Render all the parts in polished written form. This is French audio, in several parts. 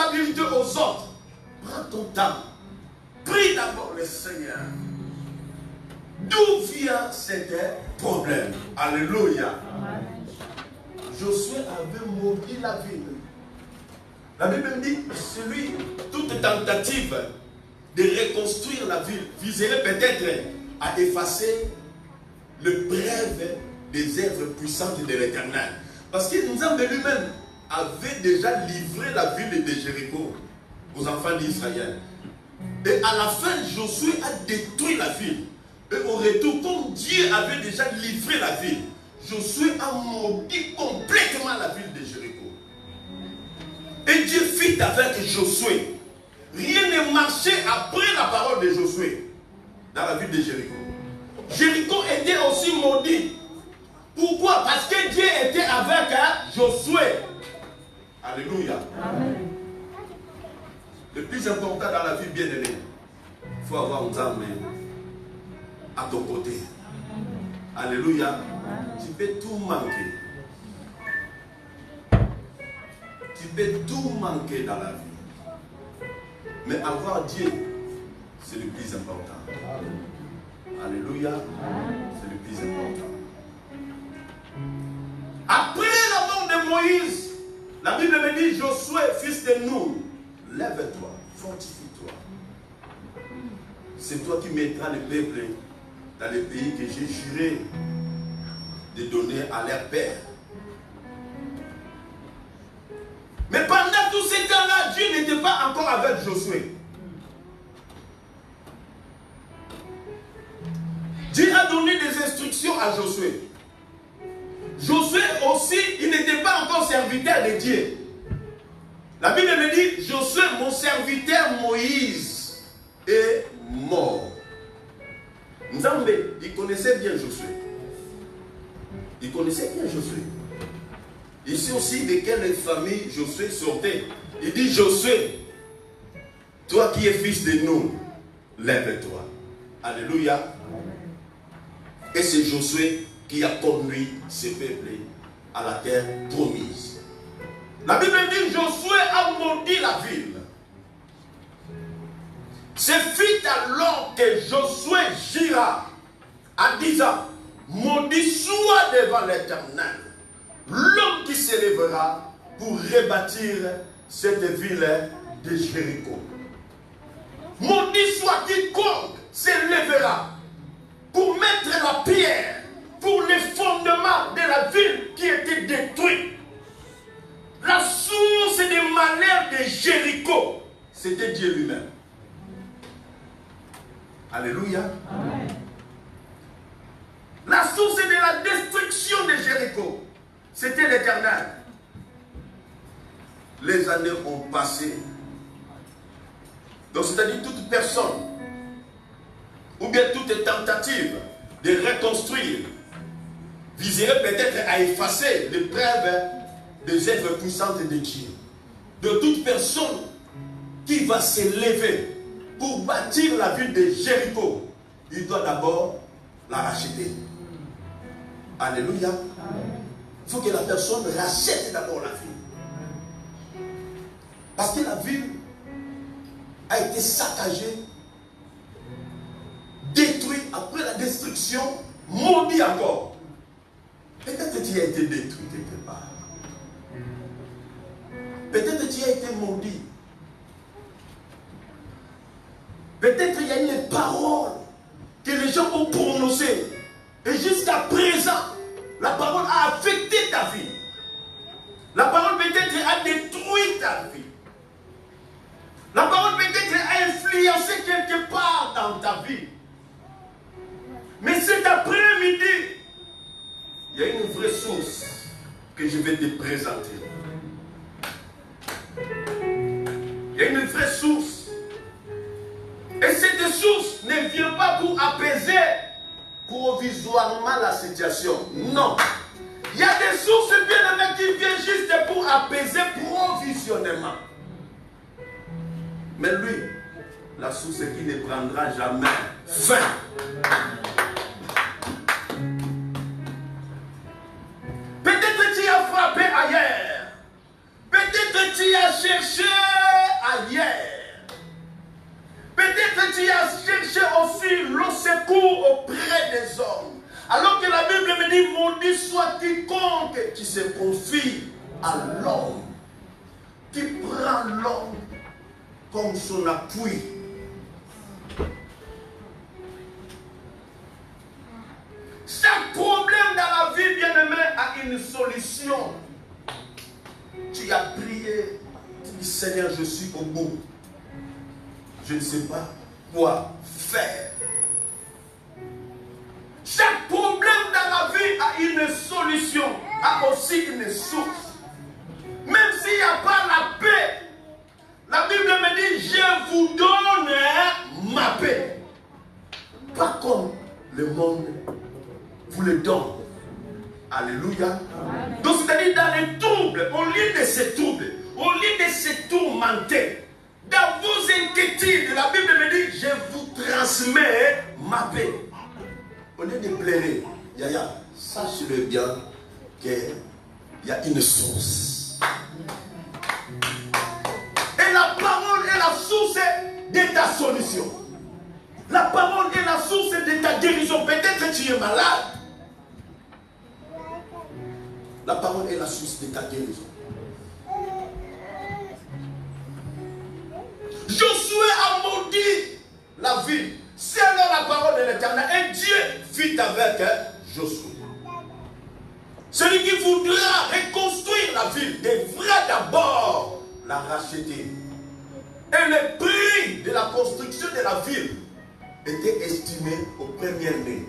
responsabilité aux autres. Prends ton temps. Prie d'abord le Seigneur. D'où vient cet problème? Alléluia. Josué avait maudit la ville. La Bible dit, toute tentative de reconstruire la ville viserait peut-être à effacer le brève des œuvres puissantes de l'Éternel. Parce que Nzambe lui-même avait déjà livré la ville de Jéricho aux enfants d'Israël. Et à la fin, Josué a détruit la ville. Et au retour, comme Dieu avait déjà livré la ville, Josué a maudit complètement la ville de Jéricho. Et Dieu fit avec Josué. Rien ne marchait après la parole de Josué dans la ville de Jéricho. Jéricho était aussi maudit. Pourquoi? Parce que Dieu était avec Josué. Alléluia. Amen. Le plus important dans la vie, bien-aimé, il faut avoir un Nzambe à ton côté. Alléluia. Tu peux tout manquer. Tu peux tout manquer dans la vie. Mais avoir Dieu, c'est le plus important. Alléluia. C'est le plus important. Après la mort de Moïse, la Bible me dit, Josué, fils de Nun, lève-toi, fortifie-toi. C'est toi qui mettras le peuple dans le pays que j'ai juré de donner à leur père. Mais pendant tout ce temps-là, Dieu n'était pas encore avec Josué. Dieu a donné des instructions à Josué. Josué aussi, il n'était pas encore serviteur de Dieu. La Bible me dit, Josué, mon serviteur Moïse, est mort. Nzambe, il connaissait bien Josué. Il connaissait bien Josué. Ici aussi, de quelle famille Josué sortait? Il dit, Josué, toi qui es fils de Nun, lève-toi. Alléluia. Et c'est Josué qui a conduit ce peuple à la terre promise. La Bible dit, Josué a maudit la ville. Ce fut alors que Josué jura en disant, maudit soit devant l'Éternel l'homme qui se lèvera pour rebâtir cette ville de Jéricho. Maudit soit quiconque se lèvera pour mettre la pierre pour les fondements de la ville qui était détruite. La source des malheurs de Jéricho, c'était Dieu lui-même. Alléluia. Amen. La source de la destruction de Jéricho, c'était l'Éternel. Les années ont passé. Donc c'est-à-dire toute personne, ou bien toute tentative de reconstruire, viserait peut-être à effacer les preuves des œuvres puissantes de Dieu. De toute personne qui va se lever pour bâtir la ville de Jéricho, il doit d'abord la racheter. Alléluia. Il faut que la personne rachète d'abord la ville. Parce que la ville a été saccagée, détruite après la destruction, maudit encore. Peut-être que tu as été détruit quelque part. Peut-être que tu as été maudit. Peut-être qu'il y a une parole que les gens ont prononcée. Et jusqu'à présent, la parole a affecté ta vie. La parole peut-être a détruit ta vie. La parole peut-être a influencé quelque part dans ta vie. Mais cet après-midi, il y a une vraie source que je vais te présenter. Il y a une vraie source. Et cette source ne vient pas pour apaiser provisoirement la situation. Non. Il y a des sources bien aimées qui viennent juste pour apaiser provisionnement. Mais lui, la source qui ne prendra jamais fin. Peut-être tu as frappé ailleurs. Peut-être tu as cherché secours auprès des hommes. Alors que la Bible me dit, maudit soit quiconque qui se confie à l'homme, qui prend l'homme comme son appui. Chaque problème dans la vie, bien-aimé, a une solution. Tu as prié, tu dis, Seigneur, je suis au bout. Je ne sais pas quoi faire. Chaque problème dans la vie a une solution, a aussi une source. Même s'il n'y a pas la paix, la Bible me dit, je vous donne ma paix. Pas comme le monde vous le donne. Alléluia. Amen. Donc c'est-à-dire dans les troubles, au lieu de ces troubles, au lieu de se tourmenter, dans vos inquiétudes, la Bible me dit, je vous transmets ma paix. Au lieu de pleurer, Yaya, sache-le bien qu'il y a une source. Et la parole est la source de ta solution. La parole est la source de ta guérison. Peut-être que tu es malade. La parole est la source de ta guérison. Josué a maudit la ville. C'est alors la parole de l'Éternel. Et Dieu fit avec Josué. Celui qui voudra reconstruire la ville devra d'abord la racheter. Et le prix de la construction de la ville était estimé au premier né.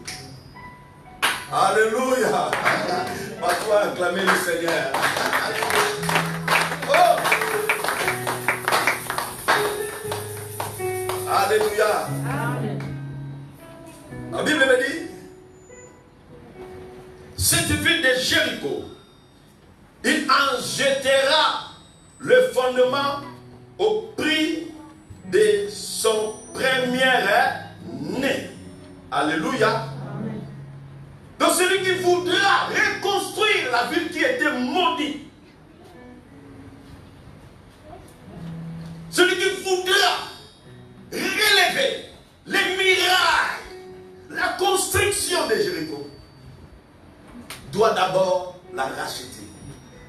Alléluia. Parfois, acclamer le Seigneur. Oh. Alléluia. La Bible me dit, cette ville de Jéricho, il en jettera le fondement au prix de son premier-né. Alléluia. Donc celui qui voudra reconstruire la ville qui était maudite, celui qui voudra relever les mirailles, la construction de Jéricho, doit d'abord la racheter.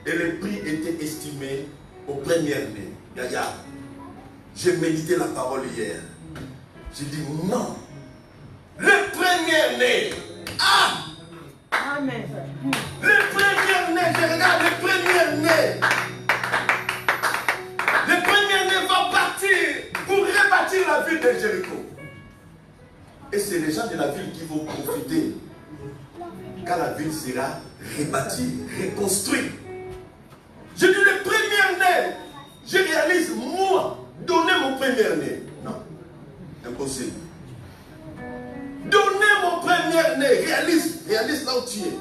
Et le prix était estimé au premier-né. Regarde, j'ai médité la parole hier. J'ai dit non. Le premier-né. Ah! Amen. Le premier-né, je regarde le premier-né. Le premier-né va partir pour rebâtir la ville de Jéricho. Et c'est les gens de la ville qui vont profiter quand la ville sera rebâtie, reconstruite. Je dis le premier-né, je réalise moi, donner mon premier-né. Non, impossible. Donner mon premier-né, réalise là où tu es.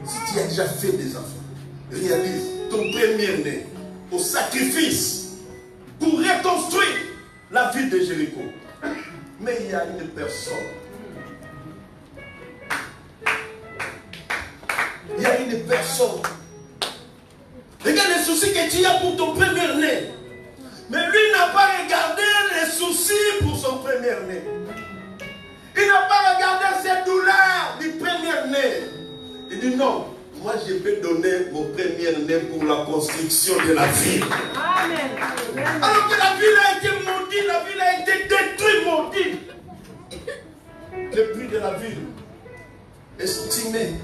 Si tu as déjà fait des enfants, réalise ton premier-né au sacrifice pour reconstruire la ville de Jéricho. Mais il y a une personne. Il y a une personne. Regarde les soucis que tu as pour ton premier-né. Mais lui n'a pas regardé les soucis pour son premier-né. Il n'a pas regardé ses douleurs du premier-né. Il dit non, moi je vais donner mon premier-né pour la construction de la ville. Amen. Alors que la ville a été maudite, la ville a été détruite, maudite. Le prix de la ville, estimé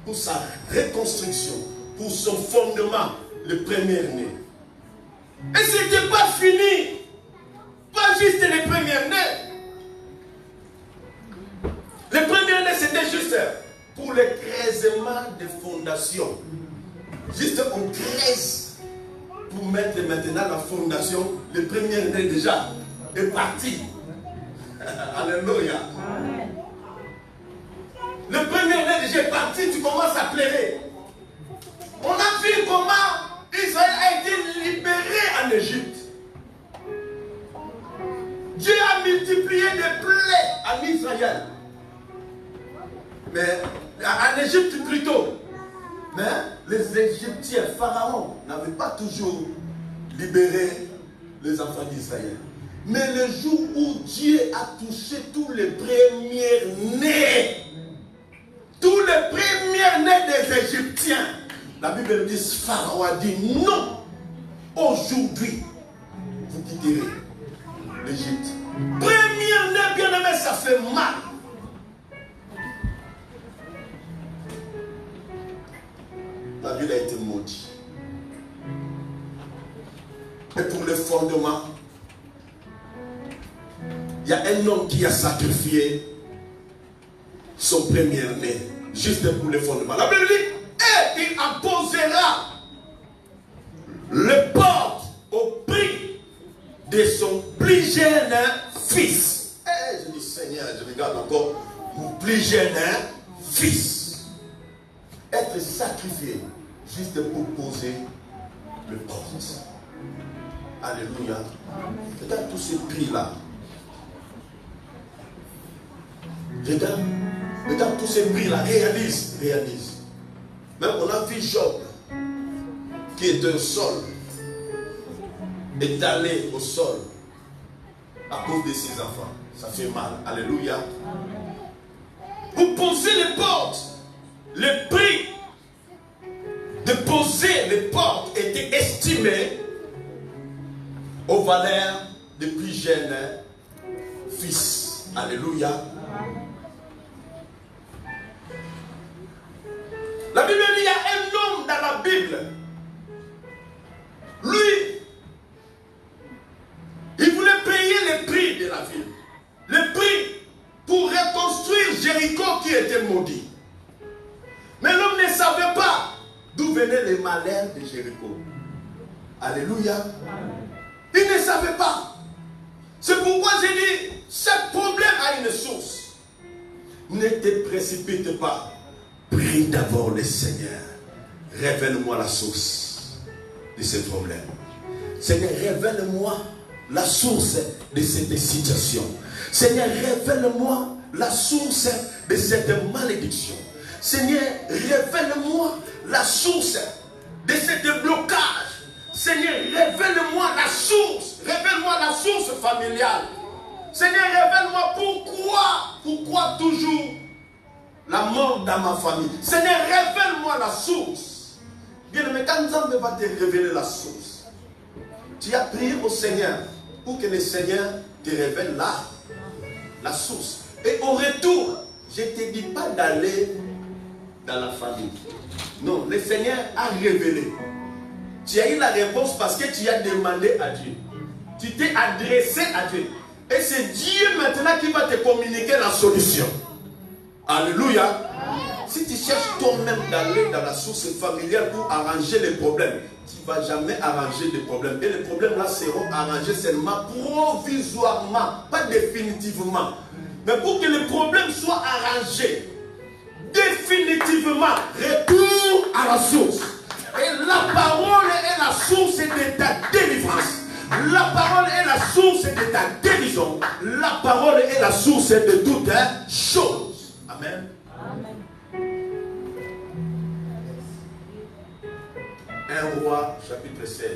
pour sa reconstruction, pour son fondement, le premier-né. Et ce n'était pas fini. Pas juste les premiers-nés. Le premier-né, c'était juste pour le creusement des fondations. Juste on creuse pour mettre maintenant la fondation. Le premier-né déjà est parti. Alléluia. Le premier-né déjà est parti, tu commences à pleurer. On a vu comment Israël a été libéré en Égypte. Dieu a multiplié des plaies en Israël. Mais en Égypte plutôt. Mais les Égyptiens, Pharaon, n'avaient pas toujours libéré les enfants d'Israël. Mais le jour où Dieu a touché tous les premiers-nés, tous les premiers-nés des Égyptiens, la Bible dit, Pharaon a dit non, aujourd'hui, vous quitterez l'Égypte. Première-nés, bien-aimé, ça fait mal. La ville a été maudite. Et pour le fondement, il y a un homme qui a sacrifié son premier-né, juste pour le fondement. La Bible dit, et il imposera le porte au prix de son plus jeune fils. Et je dis, Seigneur, je regarde encore, mon plus jeune fils. Être sacrifié juste pour poser le porte. Alléluia. Regarde tous ces prix-là. Regarde tous ces prix-là. Réalise. Même on a vu Job, qui est un sol, étalé au sol, à cause de ses enfants. Ça fait mal. Alléluia. Pour poser les portes, le prix de poser les portes était estimé aux valeurs des plus jeunes fils. Alléluia. La Bible dit, il y a un homme dans la Bible. Lui, il voulait payer le prix de la ville. Le prix pour reconstruire Jéricho qui était maudit. Mais l'homme ne savait pas d'où venaient les malheurs de Jéricho. Alléluia. Il ne savait pas. C'est pourquoi j'ai dit, chaque problème a une source. Ne te précipite pas. Prie d'abord le Seigneur. Révèle-moi la source de ce problème. Seigneur, révèle-moi la source de cette situation. Seigneur, révèle-moi la source de cette malédiction. Seigneur, révèle-moi la source de ce blocage. Seigneur, révèle-moi la source. Révèle-moi la source familiale. Seigneur, révèle-moi pourquoi toujours la mort dans ma famille. Seigneur, révèle-moi la source. Bien-aimé, quand Dieu va te révéler la source, tu as prié au Seigneur pour que le Seigneur te révèle la source. Et au retour, je ne te dis pas d'aller dans la famille. Non, le Seigneur a révélé. Tu as eu la réponse parce que tu as demandé à Dieu. Tu t'es adressé à Dieu. Et c'est Dieu maintenant qui va te communiquer la solution. Alléluia. Si tu cherches toi-même d'aller dans la source familiale pour arranger les problèmes, tu ne vas jamais arranger les problèmes. Et les problèmes là seront arrangés seulement provisoirement, pas définitivement. Mais pour que les problèmes soient arrangés définitivement, retour à la source. Et la parole est la source de ta délivrance. La parole est la source de ta guérison. La parole est la source de toutes choses. Amen. Amen. 1 Roi, chapitre 16.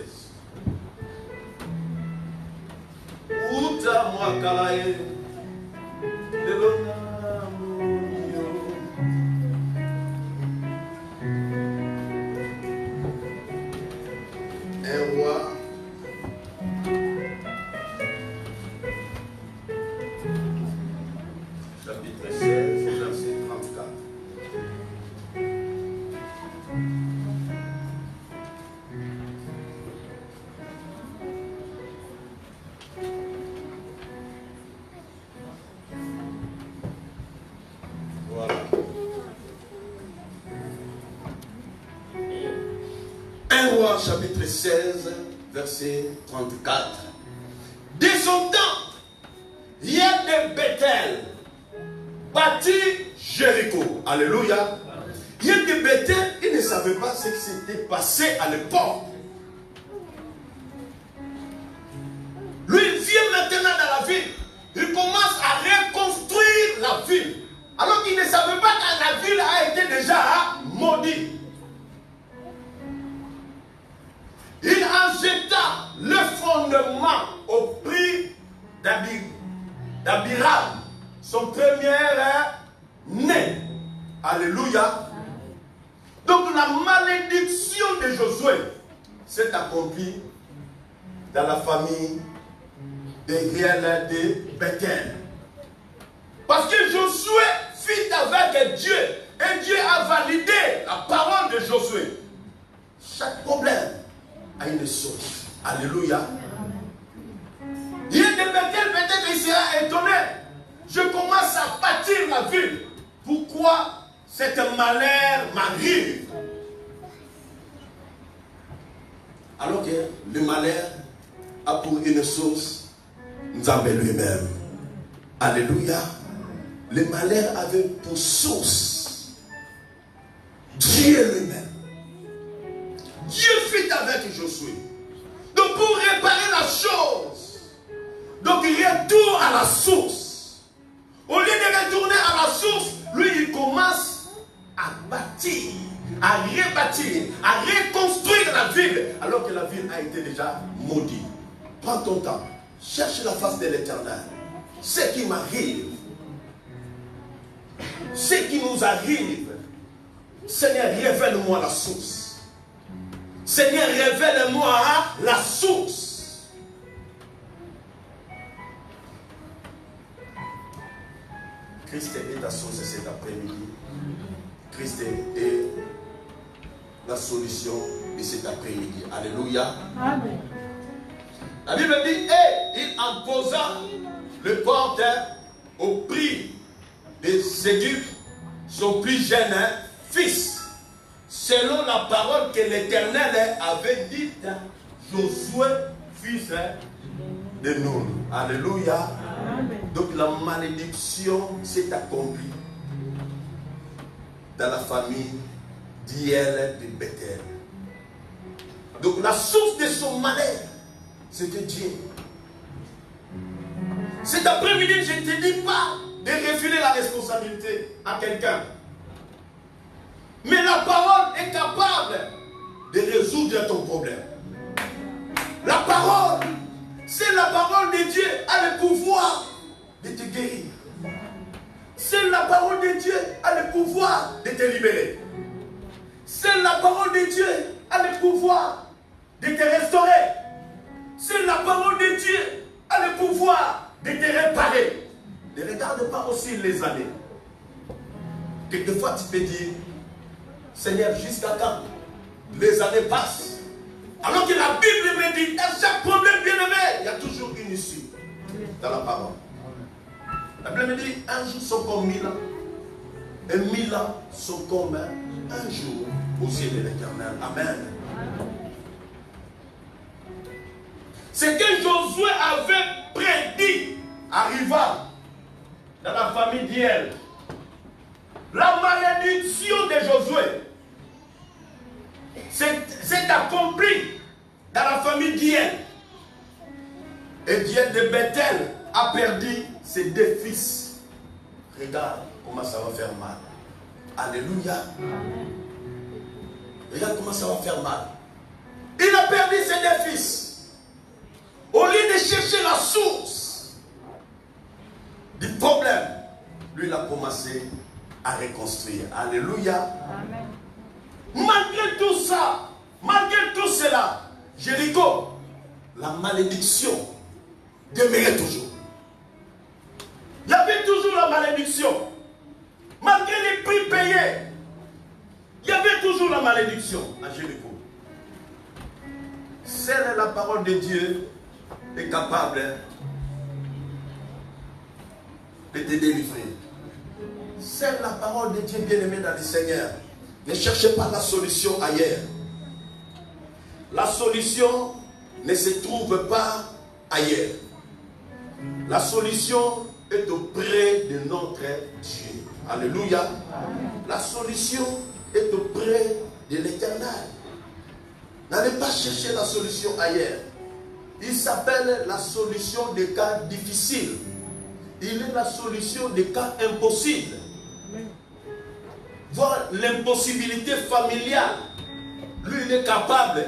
Uta mwakalae. Un roi. Chapitre 16, verset 34. Voilà. 1 Roi, chapitre 16, verset 34. Dès son temps, il y a des Bethel bâti Jéricho. Alléluia. Il y a des Bethel, ils ne savaient pas ce qui s'était passé à l'époque. Lui, il vient maintenant dans la ville. Il commence à reconstruire la ville. Alors qu'il ne savait pas que la ville a été déjà maudite. Il en jeta le fondement au prix d'Abiram, son premier né. Alléluia. Donc la malédiction de Josué s'est accomplie dans la famille d'Ériel de Bethel. Parce que Josué fit avec Dieu et Dieu a validé la parole de Josué. Chaque problème a une source. Alléluia. Dieu de Bethel, peut-être il sera étonné. Je commence à bâtir la ville. Pourquoi cet malheur m'arrive? Alors que le malheur a pour une source Nzambé lui-même. Alléluia. Le malheur avait pour source Dieu lui-même. Dieu fit avec Josué. Donc pour réparer la chose, donc il retourne à la source. Au lieu de retourner à la source, lui il commence à bâtir, à rebâtir, à reconstruire la ville, alors que la ville a été déjà maudite. Prends ton temps, cherche la face de l'Éternel. Ce qui m'arrive, ce qui nous arrive, Seigneur, révèle-moi la source. Seigneur, révèle-moi la source. Christ est la source cet après-midi. Christ est la solution de cet après-midi. Alléluia. Amen. La Bible dit, et il imposa le porte au prix de séduire son plus jeune fils, selon la parole que l'Éternel avait dite à Josué, fils de Nun. Alléluia. Amen. Donc la malédiction s'est accomplie dans la famille d'Iel de Bethel. Donc la source de son malheur, c'était Dieu. Cet après-midi, je ne te dis pas de refiler la responsabilité à quelqu'un. Mais la parole est capable de résoudre ton problème. La parole, c'est la parole de Dieu, a le pouvoir de te guérir. C'est la parole de Dieu, a le pouvoir de te libérer. C'est la parole de Dieu, a le pouvoir de te restaurer. C'est la parole de Dieu, a le pouvoir de te réparer. Ne regarde pas aussi les années. Quelquefois tu peux dire, Seigneur, jusqu'à quand les années passent? Alors que la Bible me dit, dans chaque problème bien-aimé, il y a toujours une issue dans la parole. La Bible me dit, un jour sont comme 1000 ans, et 1000 ans sont comme un jour aux yeux de l'Éternel. Amen. Ce que Josué avait prédit arriva dans la famille d'Iel. La malédiction de Josué s'est accomplie dans la famille d'Iel. Et Diel de Bethel a perdu ses 2 fils. Regarde comment ça va faire mal. Alléluia. Regarde comment ça va faire mal. Il a perdu ses 2 fils. Au lieu de chercher la source du problème, lui il a commencé à reconstruire. Alléluia. Amen. Malgré tout ça, malgré tout cela, Jéricho, la malédiction demeurait toujours. Il y avait toujours la malédiction. Malgré les prix payés, il y avait toujours la malédiction à Jéricho. Seule la parole de Dieu est capable de te délivrer. Seule la parole de Dieu bien-aimé dans le Seigneur. Ne cherchez pas la solution ailleurs. La solution ne se trouve pas ailleurs. La solution est auprès de notre Dieu. Alléluia. La solution est auprès de l'Éternel. N'allez pas chercher la solution ailleurs. Il s'appelle la solution des cas difficiles. Il est la solution des cas impossibles. Voir l'impossibilité familiale. Lui, il est capable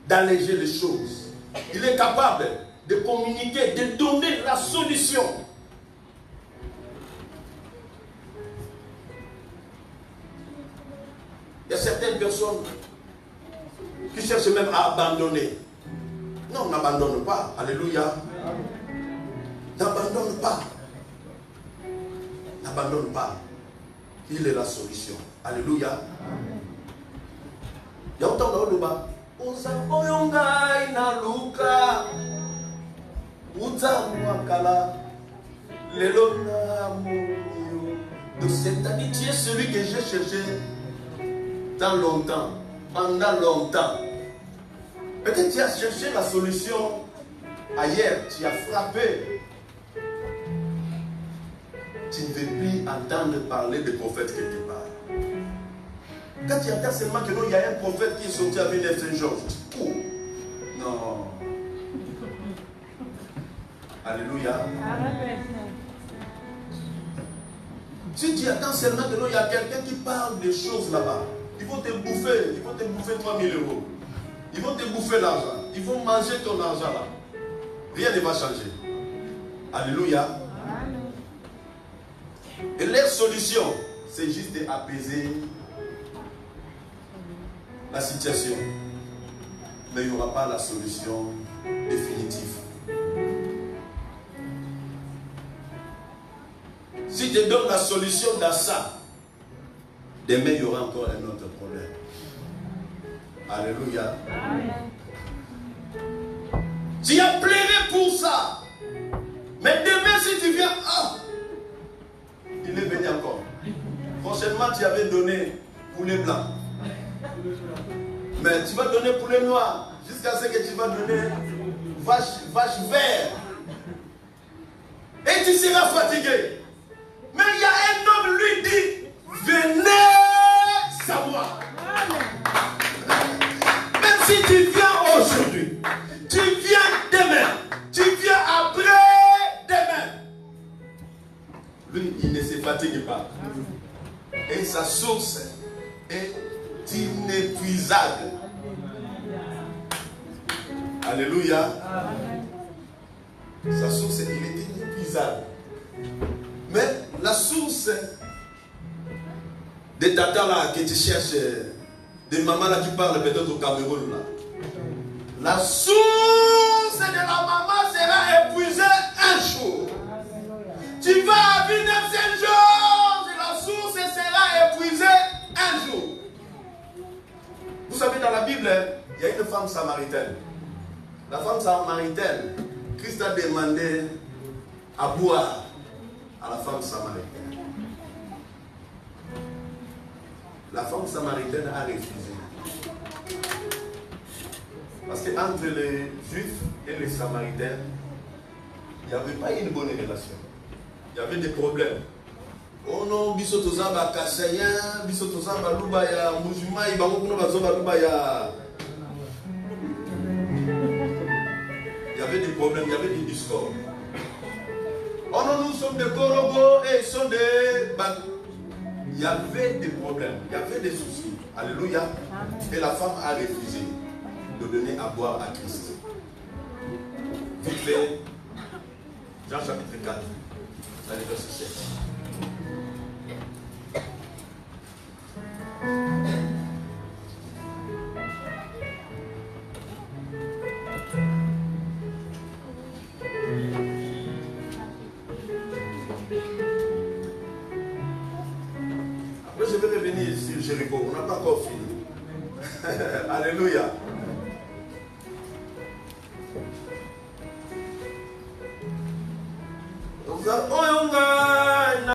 d'alléger les choses. Il est capable de communiquer, de donner la solution. Il y a certaines personnes qui cherchent même à abandonner. Non, n'abandonne pas. Alléluia. N'abandonne pas. N'abandonne pas. Il est la solution. Alléluia. Il y a autant de bas. Ozakoyongai na luka. Uzamuakala. Lelona moyo. Donc c'est-à-dire tu es celui que j'ai cherché dans longtemps. Pendant longtemps. Peut-être tu as cherché la solution ailleurs. Tu as frappé. Tu ne veux plus entendre parler de prophètes quelque part. Quand tu entends seulement que non, il y a un prophète qui est sorti avec une Saint-Georges. Oh. Non. Alléluia. Si tu attends seulement que non, il y a quelqu'un qui parle des choses là-bas. Ils vont te bouffer 3 000 euros. Ils vont te bouffer l'argent. Ils vont manger ton argent là. Rien ne va changer. Alléluia. Et leur solution, c'est juste d'apaiser la situation. Mais il n'y aura pas la solution définitive. Si tu donnes la solution dans ça, demain il y aura encore un autre problème. Alléluia. Amen. Tu as pleuré pour ça. Mais demain si tu viens, il est venu encore. Prochainement tu avais donné poulet blanc. Mais tu vas donner poulet noir. Jusqu'à ce que tu vas donner vache vert. Et tu seras fatigué. Mais il y a un homme lui dit, venez savoir. Même si tu viens aujourd'hui, tu viens demain, tu viens après-demain. Lui, il ne se fatigue pas. Et sa source est inépuisable. Alléluia. Sa source, il est inépuisable. Mais la source des tatas là que tu cherches, des mamans là qui parlent peut-être au Cameroun là. La source de la maman sera épuisée un jour. Tu vas à Villeneuve Saint-Georges et la source sera épuisée un jour. Vous savez, dans la Bible, il y a une femme samaritaine. La femme samaritaine, Christ a demandé à boire à la femme samaritaine. La femme samaritaine a refusé. Parce qu'entre les Juifs et les Samaritains, il n'y avait pas une bonne relation. Il y avait des problèmes. Oh non, bisotozamba kassayen, bisotozamba lubaya, musulman, ibangokuno bazoba lubaya. Il y avait des problèmes, il y avait des discords. Oh non, nous sommes des Korogos et ils sont des... Il y avait des problèmes, il y avait des soucis. Alléluia. Et la femme a refusé de donner à boire à Christ. Vite fait, Jean chapitre 4, verset 7. Après, je vais revenir sur Jéricho. On n'a pas encore fini. Alléluia. Oyonga